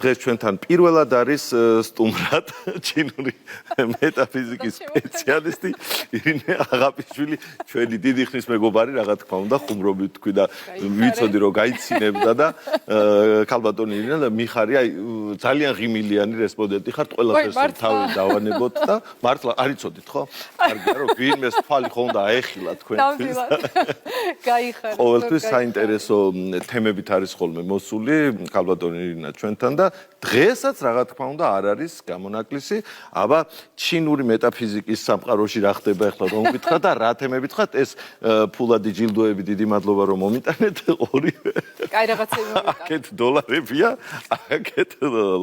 დღეს ჩვენთან პირველად არის სტუმრად ჩინური მეტაფიზიკის სპეციალისტი ირინე აღაპიშვილი, ჩვენი დიდი ხნის მეგობარი, რა თქმა უნდა, ხუმრობით თქვი და ვიცოდი რომ გაიცინებდა და ქალბატონი ირინე მიხარია, ძალიან ღიმილიანი რესპონდენტი ხართ, ყველაფერს თავი დავანებოთ და მართლა არ იცოდით, ხო? კარგია რომ ვინმეს თვალი ხომ და აეხილა თქვენთვის. გაიხარეთ. ყოველთვის საინტერესო თემებით არის ხოლმე მოსული ქალბატონი ირინა ჩვენთან და დღესაც რა თქმა უნდა არ არის გამონაკლისი, აბა ჩინური მეტაფიზიკის სამყაროში რა ხდება ახლა რომ გითხრა და რა თემებით ხართ ეს ფულადი ჯილდოები, დიდი მადლობა რომ მომიტანეთ ორივე. კაი რაღაცები მომიტანეთ. აქეთ დოლარებია, აქეთ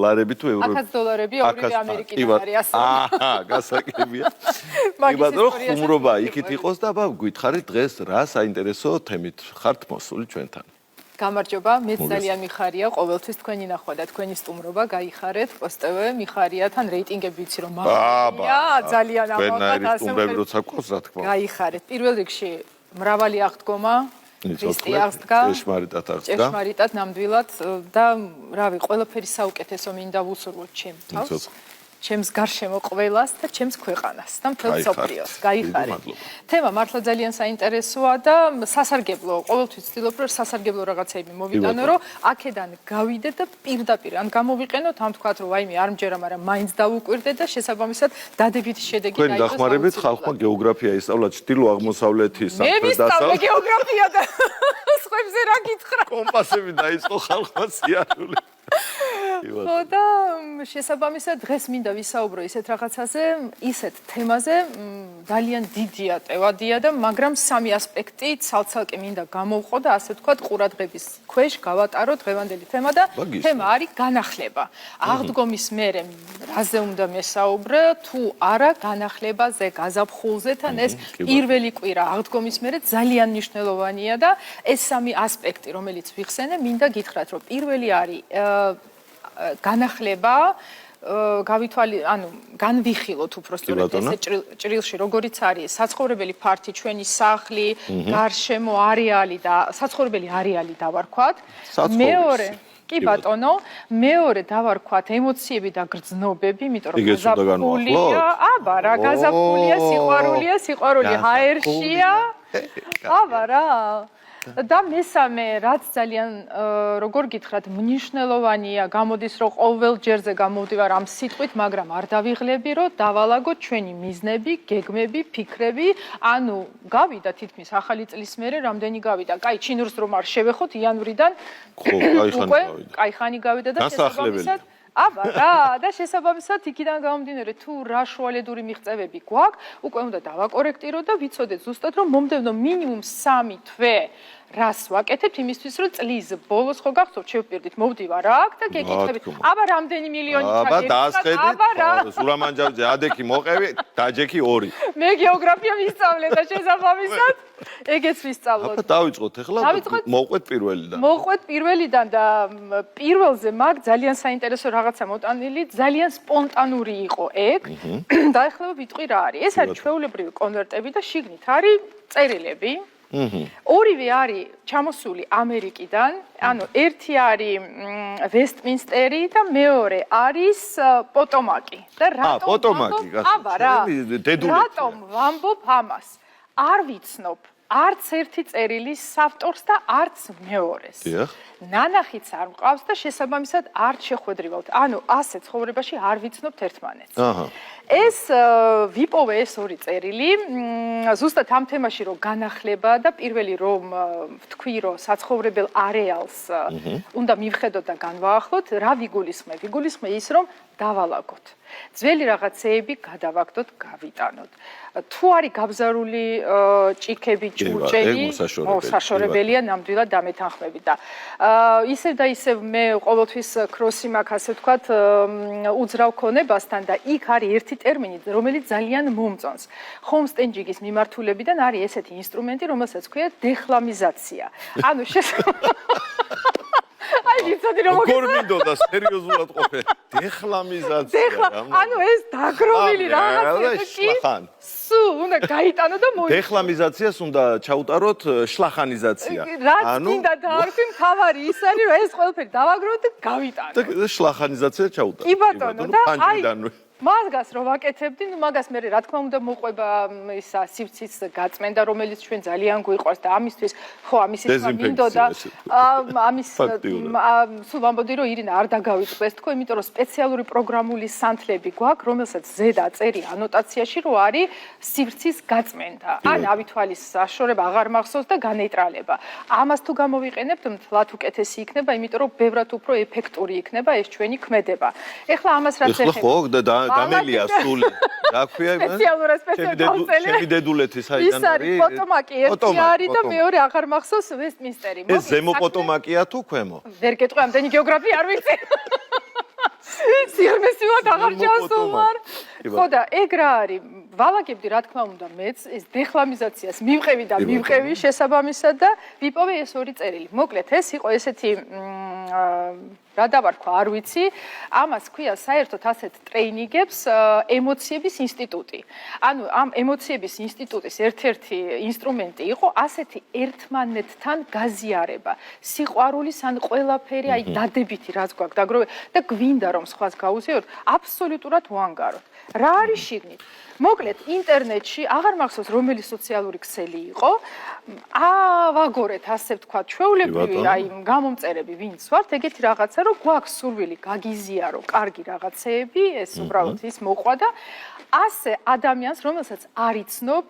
ლარები თუ ევროები. აქაც დოლარები ორივე ამერიკიდან არის ასე. აჰა, გასაგებია. იბადრო ხუმრობა იქით იყოს და აბა გითხარით დღეს რა საინტერესო თემით ხართ მოსული ჩვენთან. გამარჯობა, მეც ძალიან მიხარია ყოველთვის თქვენი ნახვა და თქვენი სტუმრობა, გაიხარეთ, პოსტევე მიხარია, თან რეიტინგები ვიცი რომ მაღალია, ძალიან ამაყად ასე სტუმრები როცა ყავს, რა თქმა უნდა. გაიხარეთ. პირველ რიგში მრავალი აღდგომა ქრისტე აღდგა, ჭეშმარიტად აღდგა. ჭეშმარიტად ნამდვილად და რავი, ყველაფერი საუკეთესო მინდა ვუსურვოთ ჩემ თავს. ჩემს გარშემო ყველას და ჩემს ქვეყანას და მთელ მსოფლიოს. გაიხარეთ. თემა მართლა ძალიან საინტერესოა და სასარგებლო, ყოველთვის ვცდილობ რომ სასარგებლო რაღაცები მოვიტანო, რომ აქედან გავიდე და პირდაპირ ან გამოვიყენოთ, ამ თქვათ რომ ვაიმე არ მჯერა, მაგრამ მაინც დავუკვირდე და შესაბამისად დადებითი შედეგი დაიწყოს. თქვენ დახმარებით ხალხმა გეოგრაფია ისწავლა ჩრდილო-აღმოსავლეთის სამხრეთ-დასავლეთ. გეოგრაფია და სხვებზე რა გითხრა? კომპასები დაიწყო ხალხმა სიარული. ხო და შესაბამისად დღეს მინდა ვისაუბრო ისეთ რაღაცაზე, ისეთ თემაზე, ძალიან დიდია ტევადია და მაგრამ სამი ასპექტი ცალ-ცალკე მინდა გამოვყო და ასე ვთქვათ ყურადღების ქვეშ გავატარო დღევანდელი თემა და თემა არის განახლება. აღდგომის მერე რაზე უნდა მესაუბრე, თუ არა განახლებაზე, გაზაფხულზე თან ეს პირველი კვირა აღდგომის მერე ძალიან მნიშვნელოვანია და ეს სამი ასპექტი, რომელიც ვიხსენე, მინდა გითხრათ, რომ პირველი არის განახლება, განვიხილოთ უпростоრად ესე ჭრილში, როგორიც არის საცხოვრებელი ფართი, ჩვენი სახლი, გარშემო არეალი და საცხოვრებელი არეალი დავარქვათ. მეორე კი ბატონო, მეორე დავარქვათ ემოციები და გრძნობები, იმიტომ რომ გაზაფხულია, აბა რა გაზაფხულია, სიყვარული ჰაერშია. აბა რა და მესამე, რაც ძალიან როგორ გითხრათ, მნიშვნელოვანია, გამოდის რომ ყოველ ჯერზე გამოვდივარ ამ სიტყვით, მაგრამ არ დავიღლები, რომ დავალაგოთ ჩვენი მიზნები, გეგმები, ფიქრები, ანუ გავიდა თითქმის ახალი წლის მერე, რამდენი გავიდა. კაი, ჩინურს რომ არ შევეხოთ იანვრიდან, უკვე კაიხანი გავიდა და შესაბამისად აბა რა და შესაბამისად იქიდან გამომდინარე თუ რა შუალედური მიღწევები გვაქვს, უკვე უნდა დავაკორექტიროთ და ვიცოდეთ ზუსტად რომ მომდევნო მინიმუმ 3 თვე რას ვაკეთებთ იმისთვის რომ წლის ბოლოს ხო გახსოვთ შევპირდით მოვდივარ აქ და გეკითხებით აბა რამდენი მილიონი ჩაგებთ აბა რა სურამანჯავზე ადექი მოყევი დაჯექი 2 მე გეოგრაფია ვისწავლე და შესაბამისად ეგეც ვისწავლოთ აბა დავიწყოთ ახლა მოვყვეთ პირველიდან მოვყვეთ პირველიდან და პირველზე მაგ ძალიან საინტერესო რაღაცა მოტანილი ძალიან სპონტანური იყო ეგ და ახლა ვიტყვი რა არის ეს არის ჩვეულებრივი კონვერტები და შიგნით არის წერილები ორივე არის ჩამოსული ამერიკიდან, ანუ ერთი არის ვესტმინსტერი და მეორე არის პოტომაკი. და რატომ ვამბობ ამას? არ ვიცნობ არც ერთი წერილის ავტორს და არც მეორეს. ნანახიც არ მყავს და შესაბამისად არ შეხვედრივავთ. ანუ ასე ცხოვრებაში არ ვიცნობთ ერთმანეთს. ეს ვიპოვე ეს ორი წერილი, ზუსტად ამ თემაში რომ განახლება და პირველი რომ ვთქვი რომ საცხოვრებელ არეალს უნდა მივხედოთ და განვაახლოთ, რა ვიგულისხმე? ვიგულისხმე ის რომ დავალაგოთ. ძველი რაღაცეები გადავაგდოთ, გავიტანოთ. თუ არის გაბზარული ჭიქები, ჭურჭელი, საშორებელია ნამდვილად დამეთანხმებით და ისევ და ისევ მე ყოველთვის ქროსი მაქვს ასე ვთქვათ უძრავ ქონებასთან და იქ არის ერთი ტერმინი, რომელიც ძალიან მომწონს. ჰომსტენჯიგის მიმართულებიდან არის ესეთი ინსტრუმენტი, რომელსაც ქვია დეხლამიზაცია. ანუ აი ვიცოდი რომ როგორ მინდოდა სერიოზულად ყოფე. დეხლამიზაცია. ანუ ეს დაგროვილი რაღაცა კი. სუ უნდა გაიტანო და მოიწვიო. დეხლამიზაციას უნდა ჩაუტაროთ შლახანიზაცია. რაც მინდა დაარქვი, მთავარი ის არის რომ ეს ყველაფერი დავაგროვოთ და გავიტანო. და შლახანიზაცია ჩაუტარო. კი ბატონო და აი ფანჯრიდანვე. მაგას რო ვაკეთებდი, ნუ მაგას მე რა თქმა უნდა მოყვება ისა სივრცის გაწმენდა, რომელიც ჩვენ ძალიან გვიყვარს და ამისთვის ხო ამის ისმა მინდოდა ამის სულ ვამბობდი რომ ირინა არ დაგავიწყდეს თქო, იმიტომ რომ სპეციალური პროგრამული სანთლები გვაქვს, რომელსაც ზედა წერი ანოტაციაში რომ არის სივრცის გაწმენდა. ან ავითვალის საშორება აღარ მახსოვს და განეიტრალება. ამას თუ გამოვიყენებთ, მთლად უკეთესი იქნება, იმიტომ რომ ბევრად უფრო ეფექტური იქნება ეს ჩვენი ქმედება. ეხლა ამას რაც ეხება დამელია სული. რა ქვია იმას? ჩემი დედულეთის აიდან ის არის პოტომაკი, ერთი არის და მეორე აღარ მახსოვს ვესტმინსტერი. ეს ზემო პოტომაკია თუ ქვემო? ვერ გეტყვი, ამდენი გეოგრაფია არ ვიცი. სიამესივად აღარ ჩავსულვარ. ხო და ეგ რა არის? ვალაგებდი რა თქმა უნდა მეც ეს დეხლამიზაციას მივყევი და მივყევი შესაბამისად და ვიპოვე ეს ორი წერილი. მოკლედ ეს იყო ესეთი რა დავარქვა, არ ვიცი. ამას ქვია საერთოდ ასეთ ტრეინინგებს ემოციების ინსტიტუტი. ანუ ამ ემოციების ინსტიტუტის ერთ-ერთი ინსტრუმენტი იყო ასეთი ერთმანეთთან გაზიარება. სიყვარულის ან ყველაფერი, აი დადებითი რაც გვაქვს დაგროვე და გვინდა რომ სხვას გაუზიაროთ, აბსოლუტურად უანგაროთ. რა არის შიგნით? მოკლედ ინტერნეტში აღარ მახსოვს რომელი სოციალური ქსელი იყო. ვაგორეთ ასე ვთქვა, ჩვეულებრივი აი გამომწერები ვინც ვართ, ეგეთი რაღაცა რომ გვაქვს სურვილი გაგიზიარო, კარგი რაღაცეები, ეს უბრალოდ ის მოყვა და ასე ადამიანს, რომელსაც არ იცნობ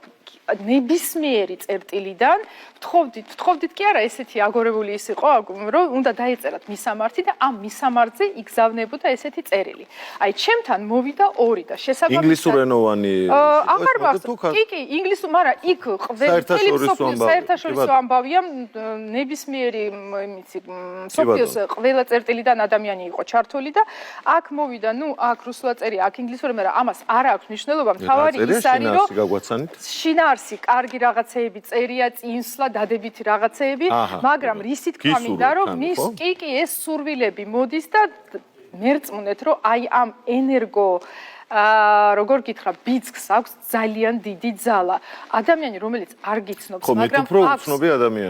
ნებისმიერი წერტილიდან ვთხოვდით კი არა ესეთი აგორებული ის იყო რომ უნდა დაეწერათ მისამართი და ამ მისამართზე იგზავნებოდა ესეთი წერილი. აი ჩემთან მოვიდა ორი და შესაბამისად ინგლისურენოვანი აღარ მახსოვს. კი, ინგლისურ, მაგრამ იქ საერთაშორისო ამბავია ნებისმიერი იმიცი სოფიოს ყველა წერტილიდან ადამიანი იყო ჩართული და აქ მოვიდა, ნუ აქ რუსულად წერია, აქ ინგლისურად, მაგრამ ამას არ აქვს მნიშვნელობა, მთავარი ის არის რომ შინაარსი, კარგი რაღაცეები წერია, წინსვლა, დადებითი რაღაცეები, მაგრამ რისი თქვა მინდა რომ მის კი ეს სურვილები მოდის და მერწმუნეთ რომ აი ამ ენერგო როგორ გითხრა, ბიძგს აქვს ძალიან დიდი ძალა. ადამიანი, რომელიც არ გიცნობს, მაგრამ აქვს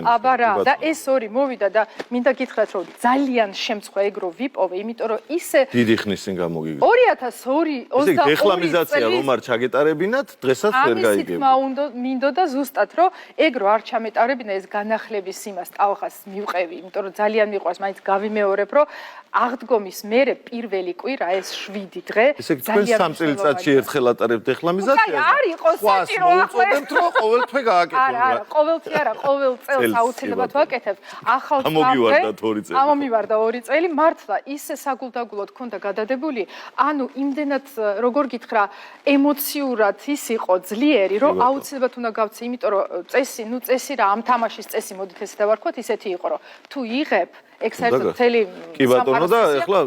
აბა რა, და ეს ორი მოვიდა და მინდა გითხრათ, რომ ძალიან შემწყვა ეგ რო ვიპოვე, იმიტომ რომ ისე დიდი ხნის წინ გამოგიგე. 2022 ესე დეხლამიზაცია რომ არ ჩაგეტარებინათ, დღესაც ვერ გაიგებ. მინდოდა ზუსტად რომ ეგ რო არ ჩამეტარებინა ეს განახლების იმას ტალღას მივყევი, იმიტომ რომ ძალიან მიყვარს, მაინც გავიმეორებ, რომ აღდგომის მერე პირველი კვირა ეს 7 დღე ძალიან წელიწადში ერთხელ ატარებთ დეხლამიზაციას. აი, არ იყოს საჭირო ახლა. უწოდებთ რომ ყოველთვე გააკეთო. არა, ყოველთვე არა, ყოველ წელს აუცილებლად ვაკეთებ. ახალ წლამდე ამომივარდა 2 წელი, მართლა ისე საგულდაგულოდ ქონდა გადადებული, ანუ იმდენად როგორ გითხრა, ემოციურად ის იყო ძლიერი, რომ აუცილებლად უნდა გავცე, იმიტომ რომ წესი რა, ამ თამაშის წესი მოდით ესე დავარქვათ, ისეთი იყო, რომ თუ იღებ ეგ საერთოდ მთელი კი ბატონო და ეხლა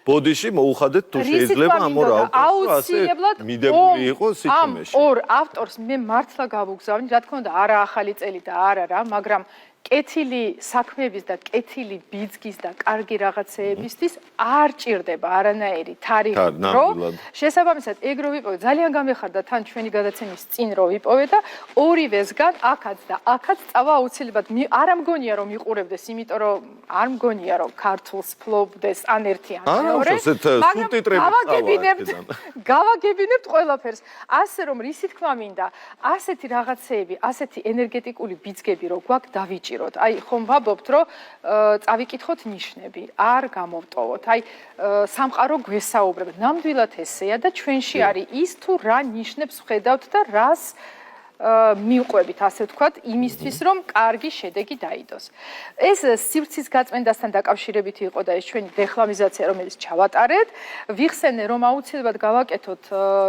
ბოდიში მოუხადეთ თუ შეიძლება ამ ორ ავტორს ასე მიდებული იყოს სიტუმეში. ამ ორ ავტორს მე მართლა გავუგზავნი, რა თქმა უნდა, არა ახალი წელი და არა რა, მაგრამ კეთილი საქმეების და კეთილი ბიძგის და კარგი რაღაცეებისთვის არ ჭირდება არანაირი თარიღი, რომ შესაბამისად ეგ რო ვიპოვე, ძალიან გამეხარდა თან ჩვენი გადაცემის წინ რო ვიპოვე და ორივესგან აქაც და აქაც წავა აუცილებლად არ მგონია რომ იყურებდეს, იმიტომ რომ არ მგონია რომ ქართულს ფლობდეს ან ერთი ან მეორე, მაგრამ გავაგებინებთ ყველაფერს. ასე რომ რისი თქმა მინდა, ასეთი რაღაცეები, ასეთი ენერგეტიკული ბიძგები რო გვაქვს დავიჭიროთ. აი ხომ ვაბობთ რომ წავიკითხოთ ნიშნები, არ გამოვტოვოთ. აი სამყარო გვესაუბრება. ნამდვილად ესეა და ჩვენში არის ის თუ რა ნიშნებს ვხედავთ და რას მივყვებით, ასე ვთქვათ, იმისთვის რომ კარგი შედეგი დაიდოს. ეს სივრცის გაწმენდასთან დაკავშირებით იყო და ეს ჩვენი დეხლამიზაცია, რომელიც ჩავატარეთ. ვიხსენე, რომ აუცილებლად გავაკეთოთ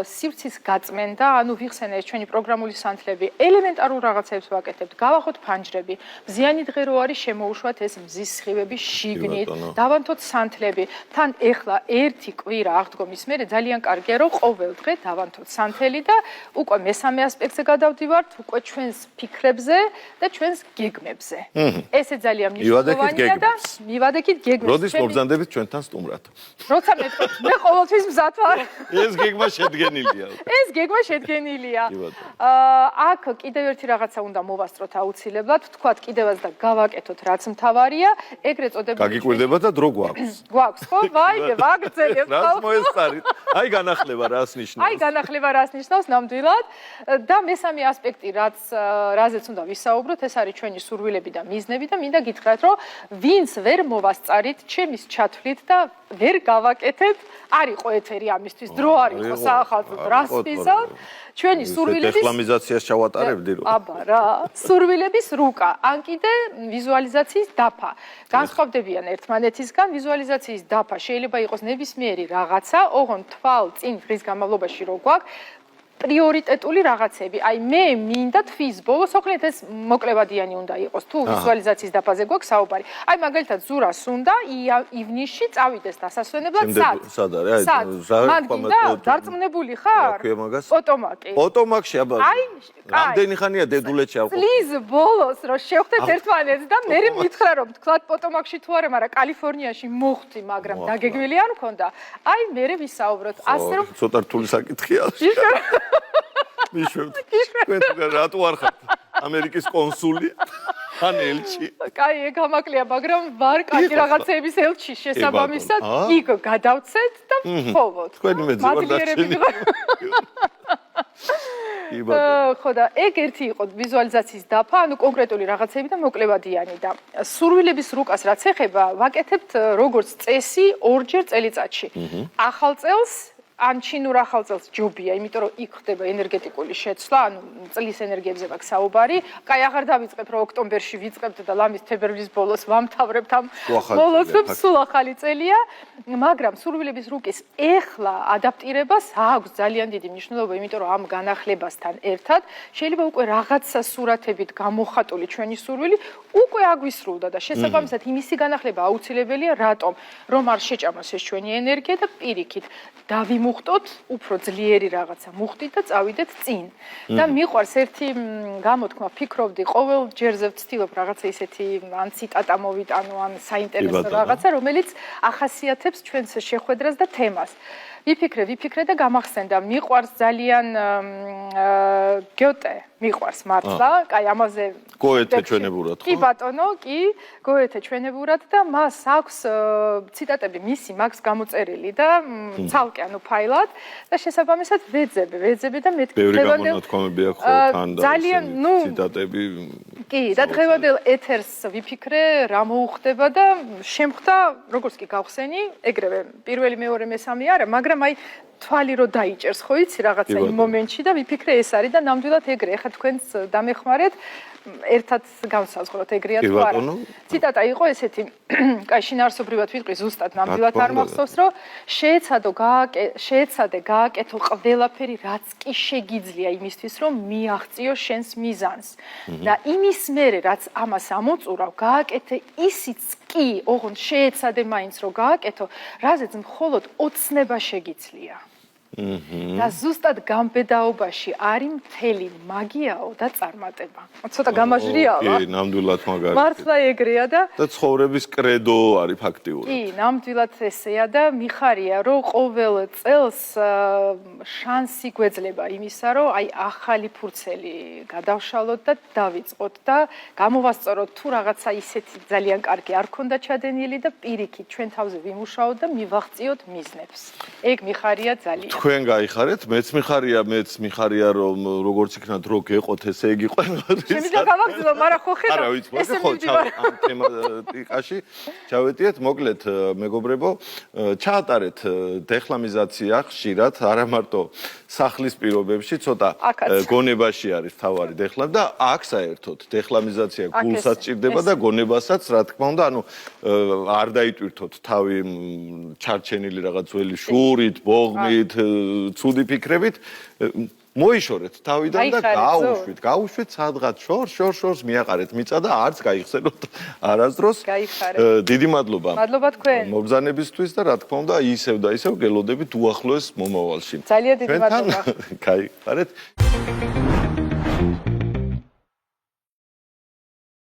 სივრცის გაწმენდა, ანუ ვიხსენე ეს ჩვენი პროგრამული სანთლები, ელემენტარულ რაღაცებს ვაკეთებთ, გავახოთ ფანჯრები, მზიანი დღე რო არის შემოუშვათ ეს მზის სხივები შიგნით, დავანთოთ სანთლები. თან ეხლა ერთი კვირა აღდგომის მერე ძალიან კარგია რომ ყოველ დღე დავანთოთ სანთელი და უკვე მესამე ასპექტზე გადავდივართ ვიმუშავდივართ უკვე ჩვენს ფიქრებზე და ჩვენს გეგმებზე. ესე ძალიან მნიშვნელოვანია და მივადექით გეგმებს. როდის მობრძანდებით ჩვენთან სტუმრად? როცა მეტყვით, მე ყოველთვის მზად ვარ. ეს გეგმა შედგენილია. ეს გეგმა შედგენილია. აქ კიდევ ერთი რაღაცა უნდა მოვასწროთ აუცილებლად, თქვათ კიდევაც და გავაკეთოთ რაც მთავარია, ეგრეთ წოდებული. გაგიკვირდება და დრო გვაქვს. გვაქვს, ხო? ვაიმე, ვაგრძელებთ. რას მოესწარით? აი განახლება რას ნიშნავს? აი განახლება რას ნიშნავს ნამდვილად და მესამე ასპექტი რაზეც უნდა ვისაუბროთ, ეს არის ჩვენი სურვილები და მიზნები და მინდა გითხრათ, რომ ვინც ვერ მოვასწარით ჩემის ჩათვლით და ვერ გავაკეთეთ, არ იყო ეთერი ამისთვის, დრო არ იყო საახალწლო რას ვიზავთ, ჩვენი სურვილების რეკლამიზაციას ჩავატარებდი რომ. აბა რა, სურვილების რუკა, ან კიდე ვიზუალიზაციის დაფა. განსხვავდებიან ერთმანეთისგან, ვიზუალიზაციის დაფა შეიძლება იყოს ნებისმიერი რაღაცა, ოღონდ თვალ წინ დღის განმავლობაში რო გვაქვს პრიორიტეტული რაღაცები. აი მე მინდა თვის ბოლოს ოქრეთ ეს მოკლებადიანი უნდა იყოს. თუ ვიზუალიზაციის დაფაზე გვაქვს საუბარი. აი მაგალითად ზურას უნდა ივნისში წავიდეს დასასვენებლად სად არის? მან გინდა დარწმუნებული ხარ? პოტომაკი. პოტომაკში აბა. რამდენი ხანია დედულეთში არ ყოფილი? წლის ბოლოს რომ შევხვდეთ ერთმანეთს და მე მითხრა რომ თქვათ პოტომაკში თუ არა, მაგრამ კალიფორნიაში მოხვდი, მაგრამ დაგეგმილი არ მქონდა. აი მე ვისაუბროთ. ასე რომ ცოტა რთული საკითხია. მიშვებთ. თქვენ რატო არ ხართ ამერიკის კონსული? ან ელჩი? კაი, ეგ ამაკლია, მაგრამ ვარ კაი რაღაცების ელჩი შესაბამისად, იქ გადავცეთ და ვხოვოთ. თქვენი მეძებარდაცემი. ხო და ეგ ერთი იყო ვიზუალიზაციის დაფა, ანუ კონკრეტული რაღაცები და მოკლებადიანი და სურვილების რუკას რაც ეხება, ვაკეთებთ როგორც წესი ორჯერ წელიწადში. ახალ წელს ან ჩინურ ახალ წელს ჯობია, იმიტომ რომ იქ ხდება ენერგეტიკული შეცვლა, ანუ წლის ენერგიებზე მაქვს საუბარი. კაი, აღარ დავიწყებ, რომ ოქტომბერში ვიწყებთ და ლამის თებერვლის ბოლოს ვამთავრებთ ამ ბოლოს, სულ ახალი წელია, მაგრამ სურვილების რუკის ეხლა ადაპტირებას აქვს ძალიან დიდი მნიშვნელობა, იმიტომ რომ ამ განახლებასთან ერთად შეიძლება უკვე რაღაცა სურათებით გამოხატული ჩვენი სურვილი უკვე აგვისრულდა და შესაბამისად იმისი განახლება აუცილებელია, რატომ? რომ არ შეჭამოს ეს ჩვენი ენერგია და პირიქით დავიმუხტოთ უფრო ძლიერი რაღაცა, მუხტით და წავიდეთ წინ. და მიყვარს ერთი გამოთქმა, ფიქრობდი, ყოველ ჯერზე ვცდილობ რაღაცა ისეთი ან ციტატა მოვიტანო, ან საინტერესო რაღაცა, რომელიც ახასიათებს ჩვენს შეხვედრას და თემას. ვიფიქრე და გამახსენდა, მიყვარს ძალიან გიოტე, მიყვარს მართლა, კაი ამაზე გოეთე ჩვენებურად ხო? კი ბატონო, კი, გოეთე ჩვენებურად და მას აქვს ციტატები მისი მაქვს გამოწერილი და ცალკე ანუ ფაილად და შესაბამისად ვეძები და მეთქი ბევრი გამონათქვამები აქვს თან და ძალიან, ნუ ციტატები კი, და დღევანდელ ეთერს ვიფიქრე, რა მოუხდება და შემხვდა, როგორც კი გავხსენი, ეგრევე პირველი, მეორე, მესამე არა, მაგრამ აი თვალი რო დაიჭერს, ხო იცი რაღაცა იმ მომენტში და ვიფიქრე ეს არის და ნამდვილად ეგრე. ეხლა თქვენს დამეხმარეთ ერთად გავსაზღვროთ ეგრეა თუ არა. ციტატა იყო ესეთი, კაი, შინაარსობრივად ვიტყვი, ზუსტად ნამდვილად არ მახსოვს, რომ შეეცადე გააკეთო ყველაფერი, რაც კი შეგიძლია იმისთვის, რომ მიაღწიო შენს მიზანს. და იმის მერე, რაც ამას ამოწურავ, გააკეთე ისიც კი, ოღონდ შეეცადე მაინც რომ გააკეთო, რაზეც მხოლოდ ოცნება შეგიძლია. და ზუსტად გამბედაობაში არის მთელი მაგიაო და წარმატება. ცოტა გამაჟრიალა. კი, ნამდვილად მაგარი. მართლა ეგრეა და ცხოვრების კრედო არის ფაქტიურად. კი, ნამდვილად ესეა და მიხარია, რომ ყოველ წელს შანსი გვეძლება იმისა, რომ აი ახალი ფურცელი გადავშალოთ და დავიწყოთ და გამოვასწოროთ თუ რაღაცა ისეთი ძალიან კარგი არ ქონდა ჩადენილი და პირიქით ჩვენ თავზე ვიმუშაოთ და მივაღწიოთ მიზნებს. ეგ მიხარია ძალიან. თქვენ გაიხარეთ, მეც მიხარია რომ როგორც იქნა დრო გეყოთ, ესე იგი ყველგან. შემიძლია გავაგრძელო, მაგრამ ხო ხედავ. არა, ვიცი, ხო, ამ თემატიკაში ჩავეტიეთ, მოკლედ მეგობრებო, ჩაატარეთ დექლამიზაცია ხშირად, არა მარტო სახლის პირობებში, ცოტა გონებაში არის თავარი დექლამ და აქ საერთოდ დექლამიზაცია გულსაც ჭირდება და გონებასაც, რა თქმა უნდა, ანუ არ დაიტვირთოთ თავი ჩარჩენილი რაღაც ძველი შურით, ბოღმით, ცუდი ფიქრებით, მოიშორეთ თავიდან და გაუშვით სადღაც შორს მიაყარეთ მიწა და არც გაიხსენოთ არასდროს. დიდი მადლობა. მადლობა თქვენ. მობრძანებისთვის და რა თქმა უნდა, ისევ და ისევ გელოდებით უახლოეს მომავალში. ძალიან დიდი მადლობა. გაიხარეთ.